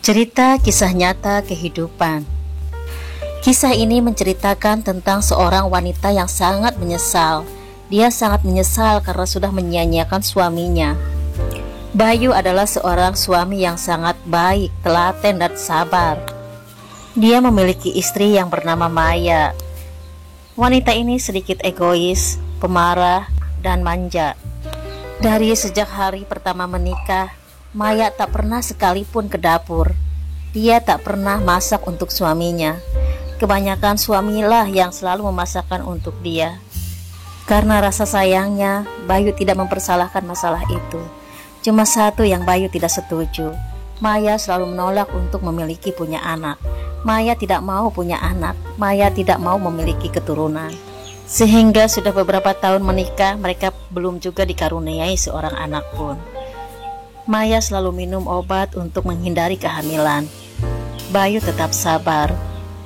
Cerita kisah nyata kehidupan. Kisah ini menceritakan tentang seorang wanita yang sangat menyesal. Dia sangat menyesal karena sudah menyia-nyiakan suaminya. Bayu adalah seorang suami yang sangat baik, telaten dan sabar. Dia memiliki istri yang bernama Maya. Wanita ini sedikit egois, pemarah, dan manja. Dari sejak hari pertama menikah, Maya tak pernah sekalipun ke dapur. Dia tak pernah masak untuk suaminya. Kebanyakan suamilah yang selalu memasakkan untuk dia. Karena rasa sayangnya, Bayu tidak mempersalahkan masalah itu. Cuma satu yang Bayu tidak setuju. Maya selalu menolak untuk memiliki punya anak. Maya tidak mau punya anak. Maya tidak mau memiliki keturunan. Sehingga sudah beberapa tahun menikah, mereka belum juga dikaruniai seorang anak pun. Maya selalu minum obat untuk menghindari kehamilan. Bayu tetap sabar.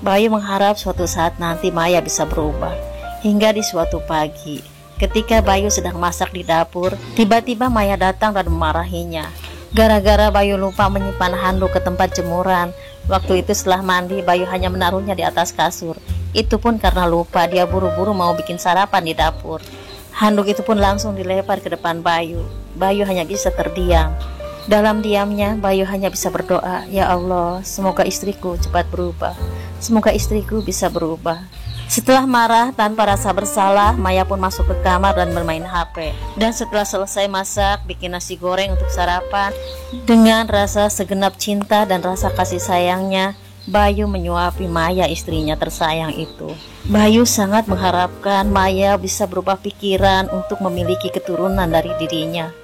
Bayu mengharap suatu saat nanti Maya bisa berubah. Hingga di suatu pagi, ketika Bayu sedang masak di dapur, tiba-tiba Maya datang dan memarahinya. Gara-gara Bayu lupa menyimpan handuk ke tempat jemuran. Waktu itu setelah mandi, Bayu hanya menaruhnya di atas kasur. Itu pun karena lupa, dia buru-buru mau bikin sarapan di dapur. Handuk itu pun langsung dilempar ke depan Bayu. Bayu hanya bisa terdiam. Dalam diamnya, Bayu hanya bisa berdoa, "Ya Allah, semoga istriku cepat berubah. Semoga istriku bisa berubah." Setelah marah tanpa rasa bersalah, Maya pun masuk ke kamar dan bermain HP. Dan setelah selesai masak, bikin nasi goreng untuk sarapan. Dengan rasa segenap cinta dan rasa kasih sayangnya, Bayu menyuapi Maya, istrinya tersayang itu. Bayu sangat mengharapkan Maya bisa berubah pikiran untuk memiliki keturunan dari dirinya.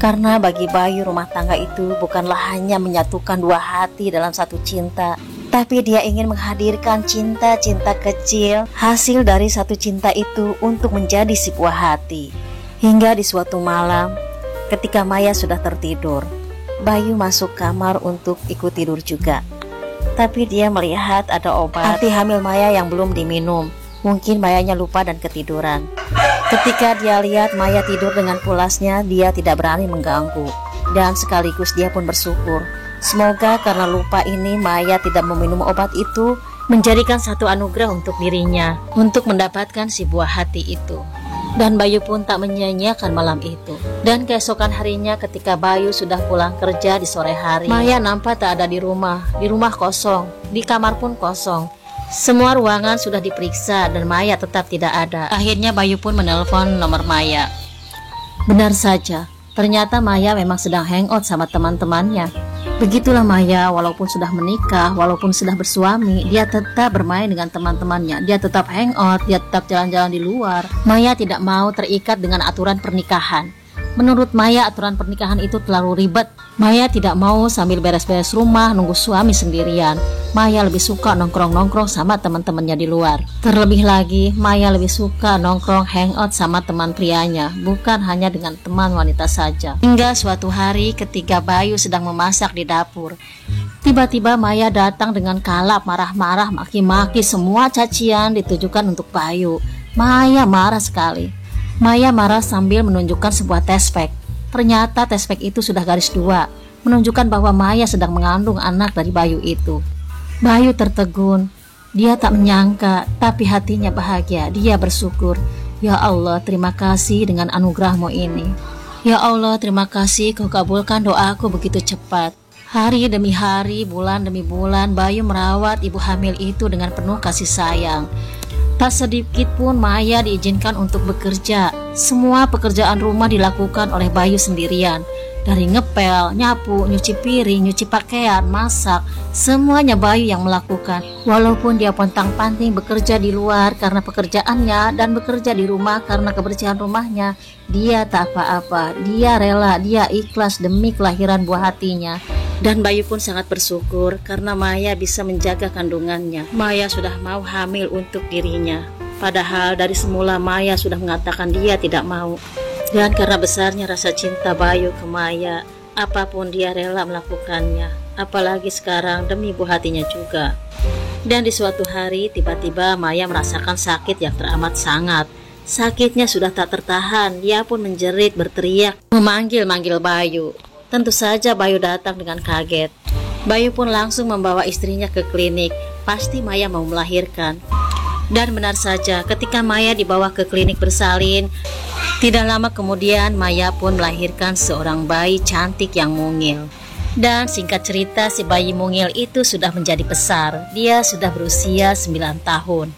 Karena bagi Bayu, rumah tangga itu bukanlah hanya menyatukan dua hati dalam satu cinta, tapi dia ingin menghadirkan cinta-cinta kecil hasil dari satu cinta itu untuk menjadi sebuah hati. Hingga di suatu malam, ketika Maya sudah tertidur, Bayu masuk kamar untuk ikut tidur juga. Tapi dia melihat ada obat anti hamil Maya yang belum diminum. Mungkin Mayanya lupa dan ketiduran. Ketika dia lihat Maya tidur dengan pulasnya, dia tidak berani mengganggu. Dan sekaligus dia pun bersyukur. Semoga karena lupa ini Maya tidak meminum obat itu, menjadikan satu anugerah untuk dirinya, untuk mendapatkan si buah hati itu. Dan Bayu pun tak menyia-nyiakan malam itu. Dan keesokan harinya ketika Bayu sudah pulang kerja di sore hari, Maya nampak tak ada di rumah kosong, di kamar pun kosong. Semua ruangan sudah diperiksa dan Maya tetap tidak ada. Akhirnya Bayu pun menelpon nomor Maya. Benar saja, ternyata Maya memang sedang hangout sama teman-temannya. Begitulah Maya, walaupun sudah menikah, walaupun sudah bersuami, dia tetap bermain dengan teman-temannya. Dia tetap hangout, dia tetap jalan-jalan di luar. Maya tidak mau terikat dengan aturan pernikahan. Menurut Maya, aturan pernikahan itu terlalu ribet. Maya tidak mau sambil beres-beres rumah nunggu suami sendirian. Maya lebih suka nongkrong-nongkrong sama teman-temannya di luar. Terlebih lagi, Maya lebih suka nongkrong hangout sama teman prianya, bukan hanya dengan teman wanita saja. Hingga suatu hari ketika Bayu sedang memasak di dapur, tiba-tiba Maya datang dengan kalap, marah-marah, maki-maki, semua cacian ditujukan untuk Bayu. Maya marah sekali. Maya marah sambil menunjukkan sebuah tespek. Ternyata tespek itu sudah garis 2, menunjukkan bahwa Maya sedang mengandung anak dari Bayu itu. Bayu tertegun. Dia tak menyangka, tapi hatinya bahagia. Dia bersyukur. Ya Allah, terima kasih dengan anugerahmu ini. Ya Allah, terima kasih kau kabulkan doaku begitu cepat. Hari demi hari, bulan demi bulan, Bayu merawat ibu hamil itu dengan penuh kasih sayang. Tak sedikit pun Maya diizinkan untuk bekerja. Semua pekerjaan rumah dilakukan oleh Bayu sendirian. Dari ngepel, nyapu, nyuci piring, nyuci pakaian, masak, semuanya Bayu yang melakukan. Walaupun dia pontang-panting bekerja di luar karena pekerjaannya dan bekerja di rumah karena kebersihan rumahnya, dia tak apa-apa. Dia rela, dia ikhlas demi kelahiran buah hatinya. Dan Bayu pun sangat bersyukur karena Maya bisa menjaga kandungannya. Maya sudah mau hamil untuk dirinya. Padahal dari semula Maya sudah mengatakan dia tidak mau. Dan karena besarnya rasa cinta Bayu ke Maya, apapun dia rela melakukannya. Apalagi sekarang demi buah hatinya juga. Dan di suatu hari tiba-tiba Maya merasakan sakit yang teramat sangat. Sakitnya sudah tak tertahan, dia pun menjerit, berteriak, memanggil-manggil Bayu. Tentu saja Bayu datang dengan kaget. Bayu pun langsung membawa istrinya ke klinik. Pasti Maya mau melahirkan. Dan benar saja, ketika Maya dibawa ke klinik bersalin, tidak lama kemudian Maya pun melahirkan seorang bayi cantik yang mungil. Dan singkat cerita, si bayi mungil itu sudah menjadi besar. Dia sudah berusia 9 tahun.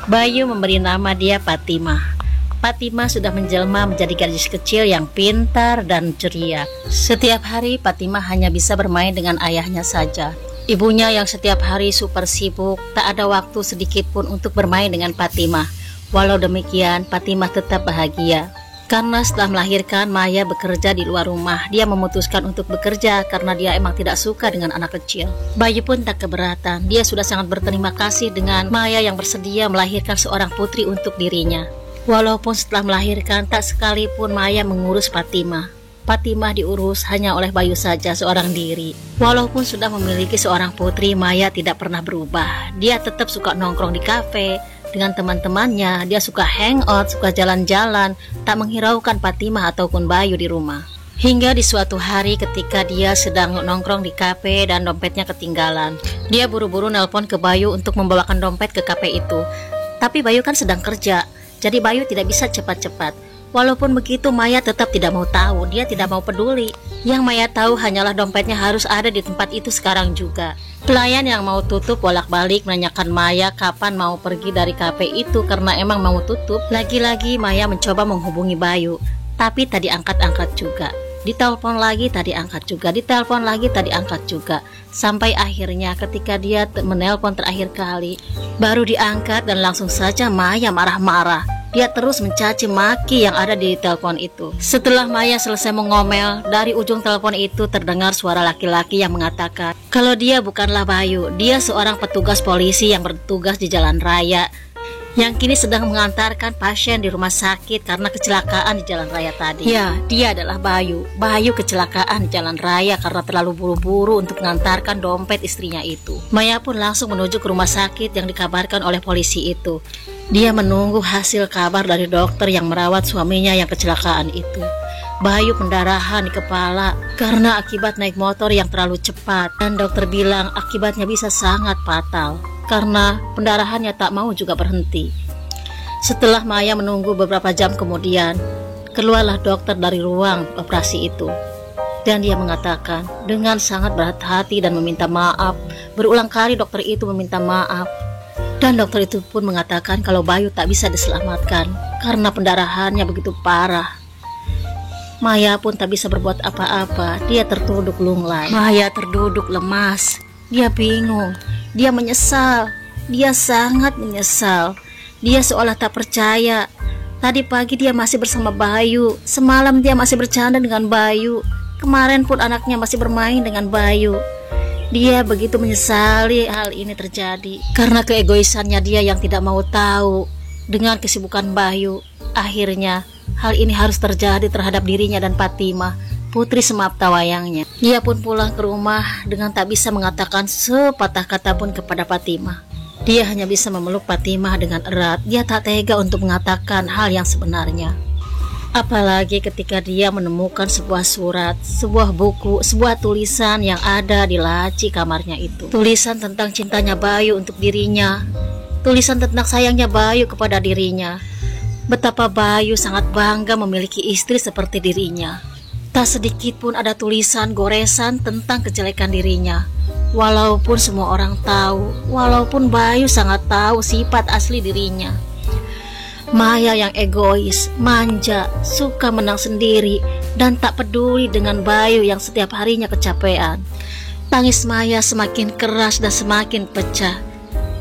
Bayu memberi nama dia Fatimah. Fatimah sudah menjelma menjadi gadis kecil yang pintar dan ceria. Setiap hari Fatimah hanya bisa bermain dengan ayahnya saja. Ibunya yang setiap hari super sibuk, tak ada waktu sedikit pun untuk bermain dengan Fatimah. Walau demikian, Fatimah tetap bahagia. Karena setelah melahirkan, Maya bekerja di luar rumah. Dia memutuskan untuk bekerja karena dia emang tidak suka dengan anak kecil. Bayu pun tak keberatan. Dia sudah sangat berterima kasih dengan Maya yang bersedia melahirkan seorang putri untuk dirinya. Walaupun setelah melahirkan, tak sekalipun Maya mengurus Fatimah. Fatimah diurus hanya oleh Bayu saja seorang diri. Walaupun sudah memiliki seorang putri, Maya tidak pernah berubah. Dia tetap suka nongkrong di kafe dengan teman-temannya. Dia suka hangout, suka jalan-jalan, tak menghiraukan Fatimah ataupun Bayu di rumah. Hingga di suatu hari ketika dia sedang nongkrong di kafe dan dompetnya ketinggalan, dia buru-buru nelpon ke Bayu untuk membawakan dompet ke kafe itu. Tapi Bayu kan sedang kerja, jadi Bayu tidak bisa cepat-cepat. Walaupun begitu, Maya tetap tidak mau tahu. Dia tidak mau peduli. Yang Maya tahu hanyalah dompetnya harus ada di tempat itu sekarang juga. Pelayan yang mau tutup bolak-balik menanyakan Maya kapan mau pergi dari kafe itu karena emang mau tutup. Lagi-lagi Maya mencoba menghubungi Bayu, tapi tadi angkat-angkat juga. Ditelepon lagi, tadi angkat juga. Ditelepon lagi, tadi angkat juga. Sampai akhirnya ketika dia menelpon terakhir kali, baru diangkat dan langsung saja Maya marah-marah. Dia terus mencaci maki yang ada di telepon itu. Setelah Maya selesai mengomel, dari ujung telepon itu terdengar suara laki-laki yang mengatakan kalau dia bukanlah Bayu, dia seorang petugas polisi yang bertugas di jalan raya, yang kini sedang mengantarkan pasien di rumah sakit karena kecelakaan di jalan raya tadi. Ya, dia adalah Bayu. Bayu kecelakaan di jalan raya karena terlalu buru-buru untuk mengantarkan dompet istrinya itu. Maya pun langsung menuju ke rumah sakit yang dikabarkan oleh polisi itu. Dia menunggu hasil kabar dari dokter yang merawat suaminya yang kecelakaan itu. Bayu pendarahan di kepala karena akibat naik motor yang terlalu cepat. Dan dokter bilang akibatnya bisa sangat fatal karena pendarahannya tak mau juga berhenti. Setelah Maya menunggu beberapa jam kemudian, keluarlah dokter dari ruang operasi itu. Dan dia mengatakan dengan sangat berat hati dan meminta maaf. Berulang kali dokter itu meminta maaf. Dan dokter itu pun mengatakan kalau Bayu tak bisa diselamatkan karena pendarahannya begitu parah. Maya pun tak bisa berbuat apa-apa. Dia tertunduk lunglai. Maya terduduk lemas. Dia bingung. Dia menyesal. Dia sangat menyesal. Dia seolah tak percaya. Tadi pagi dia masih bersama Bayu. Semalam dia masih bercanda dengan Bayu. Kemarin pun anaknya masih bermain dengan Bayu. Dia begitu menyesali hal ini terjadi karena keegoisannya dia yang tidak mau tahu dengan kesibukan Bayu. Akhirnya hal ini harus terjadi terhadap dirinya dan Fatimah, putri semapta wayangnya. Dia pun pulang ke rumah dengan tak bisa mengatakan sepatah kata pun kepada Fatimah. Dia hanya bisa memeluk Fatimah dengan erat. Dia tak tega untuk mengatakan hal yang sebenarnya. Apalagi ketika dia menemukan sebuah surat, sebuah buku, sebuah tulisan yang ada di laci kamarnya itu. Tulisan tentang cintanya Bayu untuk dirinya. Tulisan tentang sayangnya Bayu kepada dirinya. Betapa Bayu sangat bangga memiliki istri seperti dirinya. Tak sedikit pun ada tulisan goresan tentang kejelekan dirinya. Walaupun semua orang tahu, walaupun Bayu sangat tahu sifat asli dirinya. Maya yang egois, manja, suka menang sendiri, dan tak peduli dengan Bayu yang setiap harinya kecapean. Tangis Maya semakin keras dan semakin pecah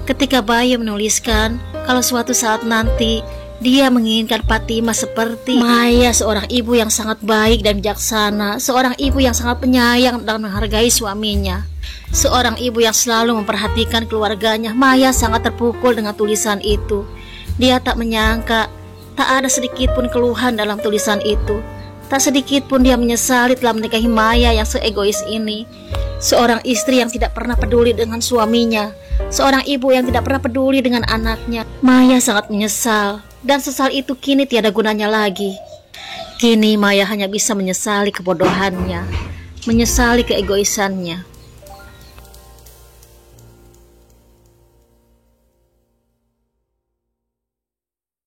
ketika Bayu menuliskan kalau suatu saat nanti dia menginginkan Fatimah seperti Maya, seorang ibu yang sangat baik dan bijaksana, seorang ibu yang sangat penyayang dan menghargai suaminya, seorang ibu yang selalu memperhatikan keluarganya. Maya sangat terpukul dengan tulisan itu. Dia tak menyangka, tak ada sedikit pun keluhan dalam tulisan itu. Tak sedikit pun dia menyesali telah menikahi Maya yang seegois ini. Seorang istri yang tidak pernah peduli dengan suaminya. Seorang ibu yang tidak pernah peduli dengan anaknya. Maya sangat menyesal, dan sesal itu kini tiada gunanya lagi. Kini Maya hanya bisa menyesali kebodohannya, menyesali keegoisannya.